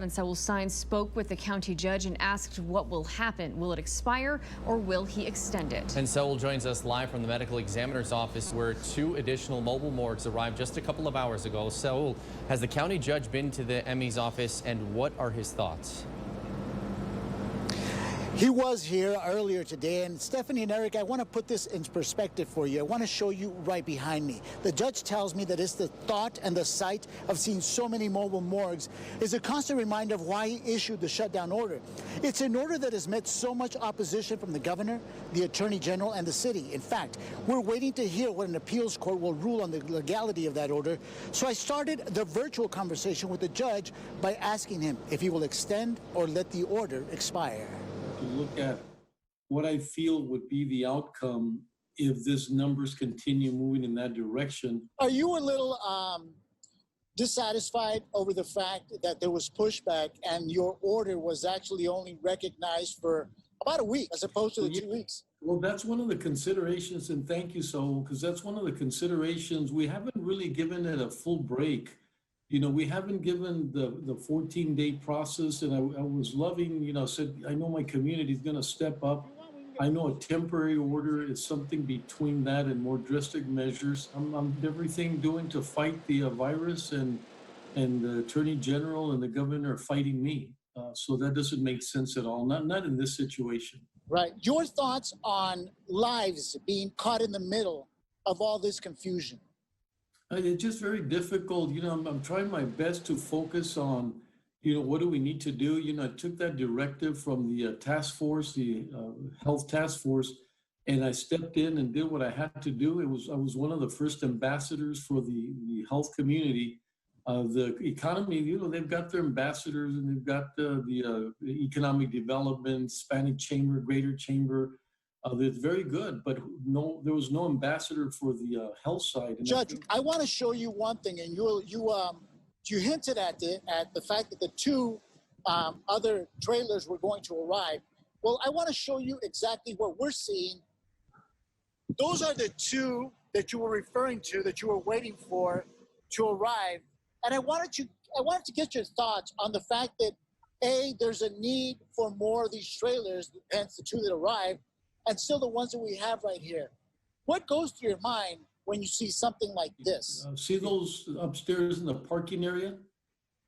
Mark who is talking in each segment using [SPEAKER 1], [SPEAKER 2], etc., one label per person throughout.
[SPEAKER 1] Saul Saenz spoke with the county judge and asked what will happen. Will it expire or will he extend it?
[SPEAKER 2] And Saul joins us live from the medical examiner's office where 2 additional mobile morgues arrived just a couple of hours ago. Saul, has the county judge been to the ME's office and what are his thoughts?
[SPEAKER 3] He was here earlier today, and Stephanie and Eric, I want to put this in perspective for you. I want to show you right behind me. The judge tells me that it's the thought and the sight of seeing so many mobile morgues is a constant reminder of why he issued the shutdown order. It's an order that has met so much opposition from the governor, the attorney general, and the city. In fact, we're waiting to hear what an appeals court will rule on the legality of that order. So I started the virtual conversation with the judge by asking him if he will extend or let the order expire.
[SPEAKER 4] To look at what I feel would be the outcome if these numbers continue moving in that direction.
[SPEAKER 3] Are you a little dissatisfied over the fact that there was pushback and your order was actually only recognized for about a week as opposed to the 2 weeks?
[SPEAKER 4] Well, that's one of the considerations, and thank you, Saul, because that's one of the considerations. We haven't really given it a full break. You know, we haven't given the 14-day process, and I was loving, you know, said, I know my community is going to step up. I know a temporary order is something between that and more drastic measures. I'm everything doing to fight the virus, and the attorney general and the governor are fighting me. So that doesn't make sense at all, not in this situation.
[SPEAKER 3] Right. Your thoughts on lives being caught in the middle of all this confusion?
[SPEAKER 4] It's just very difficult. You know, I'm trying my best to focus on, you know, what do we need to do? You know, I took that directive from the task force, the health task force, and I stepped in and did what I had to do. I was one of the first ambassadors for the health community. The economy, you know, they've got their ambassadors and they've got the economic development, Hispanic Chamber, Greater Chamber. It's very good, but no, there was no ambassador for the health side. And
[SPEAKER 3] Judge, I want to show you one thing, and you hinted at the fact that the 2 other trailers were going to arrive. Well, I want to show you exactly what we're seeing. Those are the 2 that you were referring to, that you were waiting for to arrive, and I wanted to get your thoughts on the fact that there's a need for more of these trailers, hence the 2 that arrived. And still the ones that we have right here. What goes through your mind when you see something like this?
[SPEAKER 4] See those upstairs in the parking area?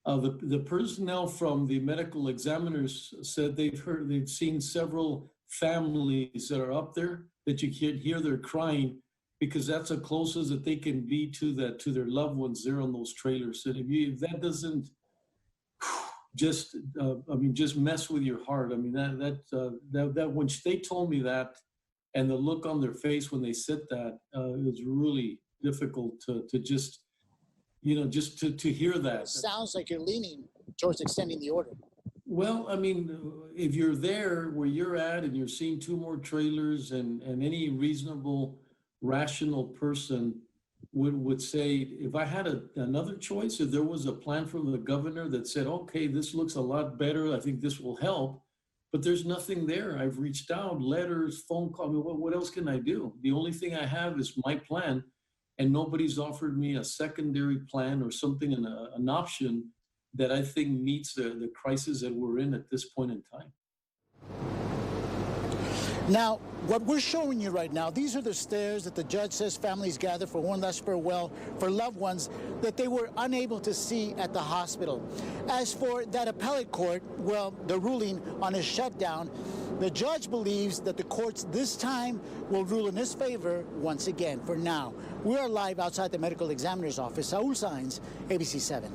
[SPEAKER 4] The personnel from the medical examiners said they've seen several families that are up there that you can't hear they're crying because that's the closest that they can be to their loved ones there on those trailers. And if that doesn't just mess with your heart. I mean, that when they told me that, and the look on their face when they said that, it was really difficult to just, you know, just to hear that.
[SPEAKER 3] Sounds like you're leaning towards extending the order.
[SPEAKER 4] Well, I mean, if you're there where you're at and you're seeing 2 more trailers, and any reasonable, rational person would say, if I had another choice, if there was a plan from the governor that said, okay, this looks a lot better, I think this will help, but there's nothing there. I've reached out, letters, phone call, I mean, what else can I do? The only thing I have is my plan, and nobody's offered me a secondary plan or something, an option that I think meets the crisis that we're in at this point in time.
[SPEAKER 3] Now, what we're showing you right now, these are the stairs that the judge says families gather for one last farewell for loved ones that they were unable to see at the hospital. As for that appellate court, well, the ruling on his shutdown, the judge believes that the courts this time will rule in his favor once again. For now, we are live outside the medical examiner's office. Saul Saenz, ABC 7.